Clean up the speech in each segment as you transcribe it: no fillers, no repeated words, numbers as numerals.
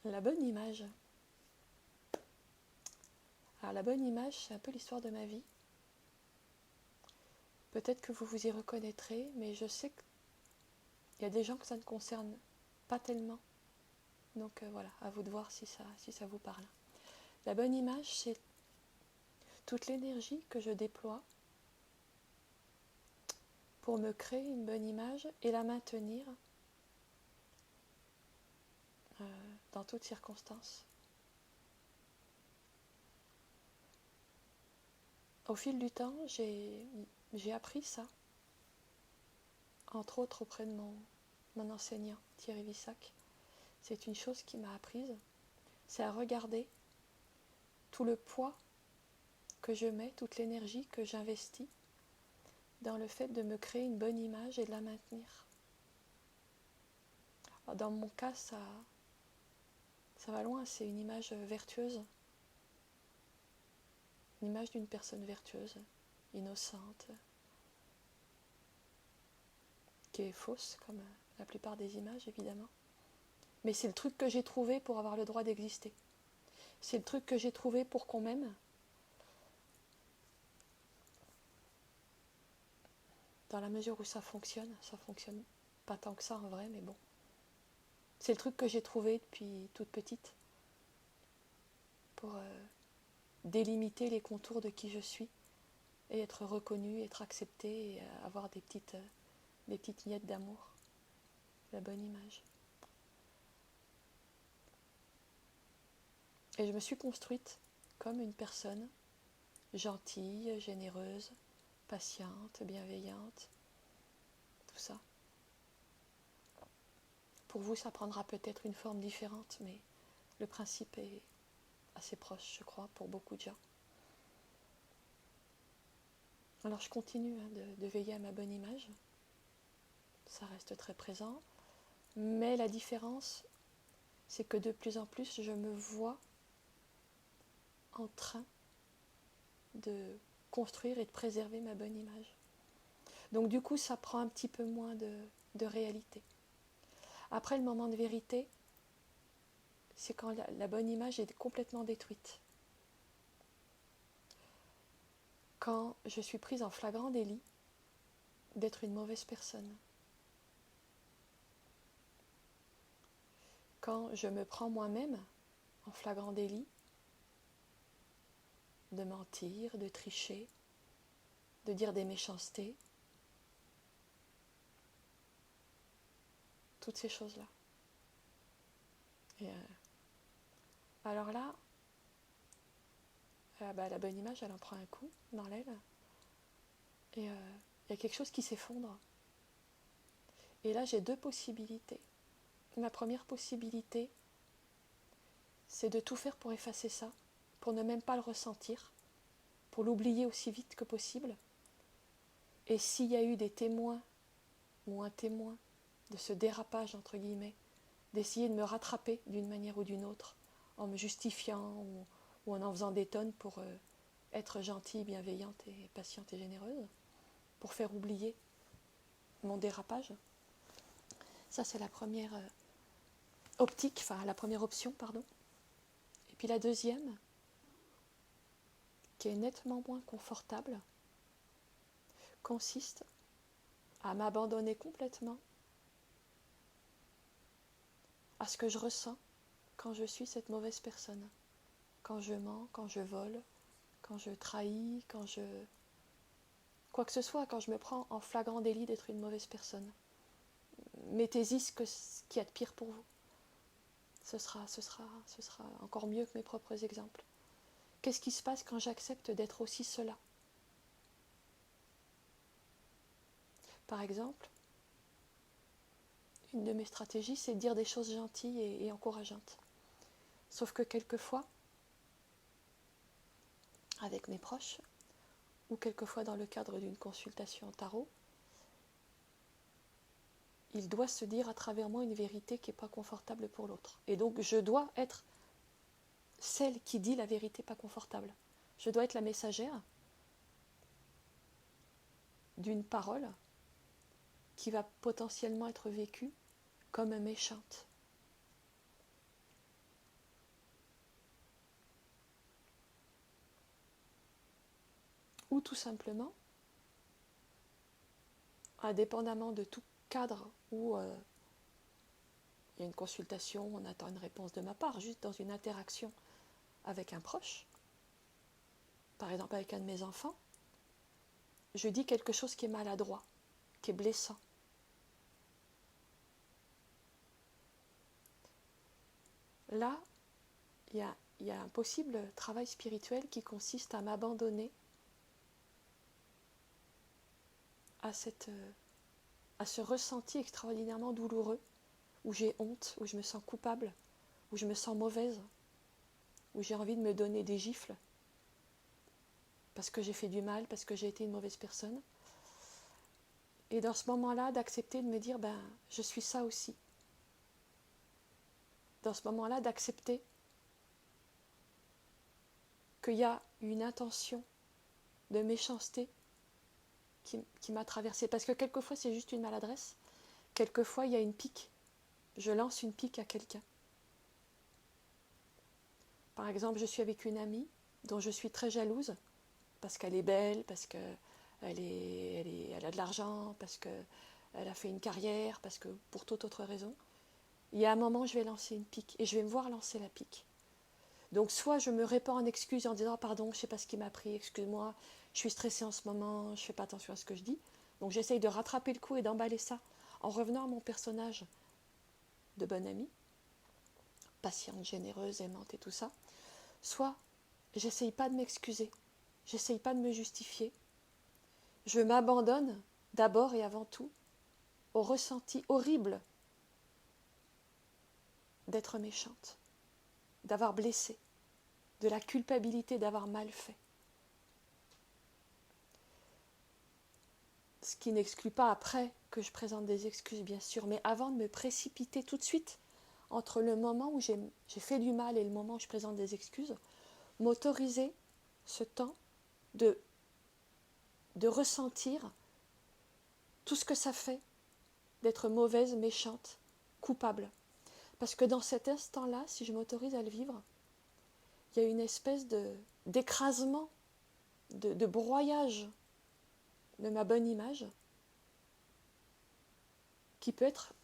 La bonne image. Alors la bonne image, c'est un peu l'histoire de ma vie. Peut-être que vous vous y reconnaîtrez, mais je sais qu'il y a des gens que ça ne concerne pas tellement. Donc voilà, à vous de voir si ça vous parle. La bonne image, c'est toute l'énergie que je déploie pour me créer une bonne image et la maintenir dans toutes circonstances. Au fil du temps, j'ai appris ça, entre autres auprès de mon enseignant, Thierry Vissac. C'est une chose qui m'a apprise, c'est à regarder tout le poids que je mets, toute l'énergie que j'investis dans le fait de me créer une bonne image et de la maintenir. Alors dans mon cas, ça va loin, c'est une image vertueuse, une image d'une personne vertueuse, innocente, qui est fausse, comme la plupart des images évidemment. Mais c'est le truc que j'ai trouvé pour avoir le droit d'exister. C'est le truc que j'ai trouvé pour qu'on m'aime. Dans la mesure où ça fonctionne pas tant que ça en vrai, mais bon. C'est le truc que j'ai trouvé depuis toute petite pour délimiter les contours de qui je suis et être reconnue, être acceptée et avoir des petites miettes d'amour. La bonne image. Et je me suis construite comme une personne gentille, généreuse, patiente, bienveillante, tout ça. Pour vous, ça prendra peut-être une forme différente, mais le principe est assez proche, je crois, pour beaucoup de gens. Alors je continue de veiller à ma bonne image, ça reste très présent, mais la différence, c'est que de plus en plus, je me vois en train de construire et de préserver ma bonne image. Donc du coup, ça prend un petit peu moins de réalité. Après, le moment de vérité, c'est quand la bonne image est complètement détruite. Quand je suis prise en flagrant délit d'être une mauvaise personne. Quand je me prends moi-même en flagrant délit de mentir, de tricher, de dire des méchancetés, toutes ces choses-là. Et alors là, la bonne image, elle en prend un coup dans l'aile. Et il y a quelque chose qui s'effondre. Et là, j'ai deux possibilités. Ma première possibilité, c'est de tout faire pour effacer ça, pour ne même pas le ressentir, pour l'oublier aussi vite que possible. Et s'il y a eu des témoins ou un témoin de ce dérapage, entre guillemets, d'essayer de me rattraper d'une manière ou d'une autre, en me justifiant ou en faisant des tonnes pour être gentille, bienveillante et patiente et généreuse, pour faire oublier mon dérapage. Ça, c'est la première la première option, pardon. Et puis la deuxième, qui est nettement moins confortable, consiste à m'abandonner complètement à ce que je ressens quand je suis cette mauvaise personne. Quand je mens, quand je vole, quand je trahis, quand je... Quoi que ce soit, quand je me prends en flagrant délit d'être une mauvaise personne. Mettez-y ce qu'il y a de pire pour vous. Ce sera encore mieux que mes propres exemples. Qu'est-ce qui se passe quand j'accepte d'être aussi cela ? Par exemple, une de mes stratégies, c'est de dire des choses gentilles et encourageantes. Sauf que quelquefois, avec mes proches, ou quelquefois dans le cadre d'une consultation en tarot, il doit se dire à travers moi une vérité qui n'est pas confortable pour l'autre. Et donc je dois être celle qui dit la vérité pas confortable. Je dois être la messagère d'une parole qui va potentiellement être vécue comme méchante. ou tout simplement, indépendamment de tout cadre où il y a une consultation, on attend une réponse de ma part, juste dans une interaction avec un proche, par exemple avec un de mes enfants, je dis quelque chose qui est maladroit, qui est blessant. Là, il y a un possible travail spirituel qui consiste à m'abandonner à ce ressenti extraordinairement douloureux, où j'ai honte, où je me sens coupable, où je me sens mauvaise, où j'ai envie de me donner des gifles, parce que j'ai fait du mal, parce que j'ai été une mauvaise personne. Et dans ce moment-là, d'accepter de me dire, je suis ça aussi. Dans ce moment-là, d'accepter qu'il y a une intention de méchanceté qui m'a traversée. Parce que quelquefois, c'est juste une maladresse. Quelquefois, il y a une pique. Je lance une pique à quelqu'un. Par exemple, je suis avec une amie dont je suis très jalouse, parce qu'elle est belle, parce qu'elle a de l'argent, parce qu'elle a fait une carrière, parce que pour toute autre raison. Il y a un moment, je vais lancer une pique, et je vais me voir lancer la pique. Donc soit je me répands en excuses en disant pardon, je ne sais pas ce qui m'a pris, excuse-moi, je suis stressée en ce moment, je ne fais pas attention à ce que je dis. Donc j'essaye de rattraper le coup et d'emballer ça en revenant à mon personnage de bonne amie, patiente, généreuse, aimante et tout ça. Soit j'essaye pas de m'excuser, j'essaye pas de me justifier. Je m'abandonne d'abord et avant tout au ressenti horrible d'être méchante, d'avoir blessé, de la culpabilité d'avoir mal fait. Ce qui n'exclut pas après que je présente des excuses, bien sûr, mais avant de me précipiter tout de suite entre le moment où j'ai fait du mal et le moment où je présente des excuses, m'autoriser ce temps de ressentir tout ce que ça fait d'être mauvaise, méchante, coupable. Parce que dans cet instant-là, si je m'autorise à le vivre, il y a une espèce d'écrasement, de broyage de ma bonne image qui peut être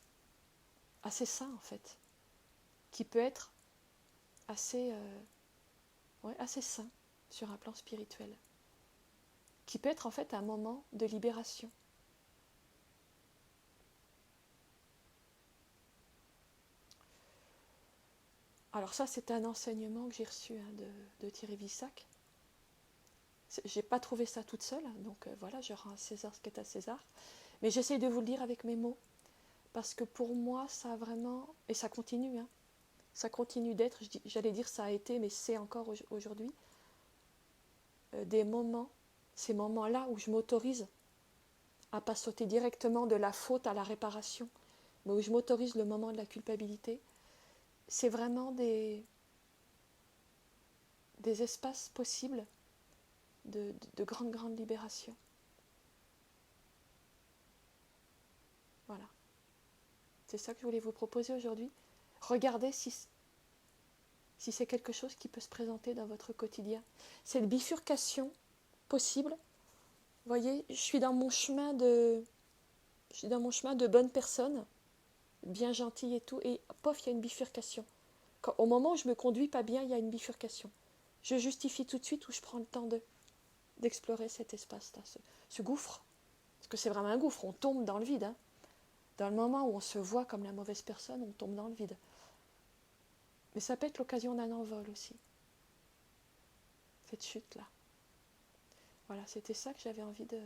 assez sain en fait, qui peut être assez sain sur un plan spirituel, qui peut être en fait un moment de libération. Alors ça, c'est un enseignement que j'ai reçu de Thierry Vissac. J'ai pas trouvé ça toute seule, donc voilà, je rends à César ce qui est à César. Mais j'essaye de vous le dire avec mes mots, parce que pour moi, ça a vraiment, et ça continue, ça continue d'être, j'allais dire ça a été, mais c'est encore aujourd'hui, des moments, ces moments-là où je m'autorise à pas sauter directement de la faute à la réparation, mais où je m'autorise le moment de la culpabilité. C'est vraiment des espaces possibles de grande libération. Voilà. C'est ça que je voulais vous proposer aujourd'hui. Regardez si c'est quelque chose qui peut se présenter dans votre quotidien. Cette bifurcation possible, vous voyez, je suis dans mon chemin de bonne personne, bien gentille et tout, et pof, il y a une bifurcation. Au moment où je me conduis pas bien, il y a une bifurcation. Je justifie tout de suite ou je prends le temps d'explorer cet espace-là, ce gouffre. Parce que c'est vraiment un gouffre, on tombe dans le vide. Dans le moment où on se voit comme la mauvaise personne, on tombe dans le vide. Mais ça peut être l'occasion d'un envol aussi. Cette chute-là. Voilà, c'était ça que j'avais envie de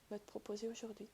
te proposer aujourd'hui.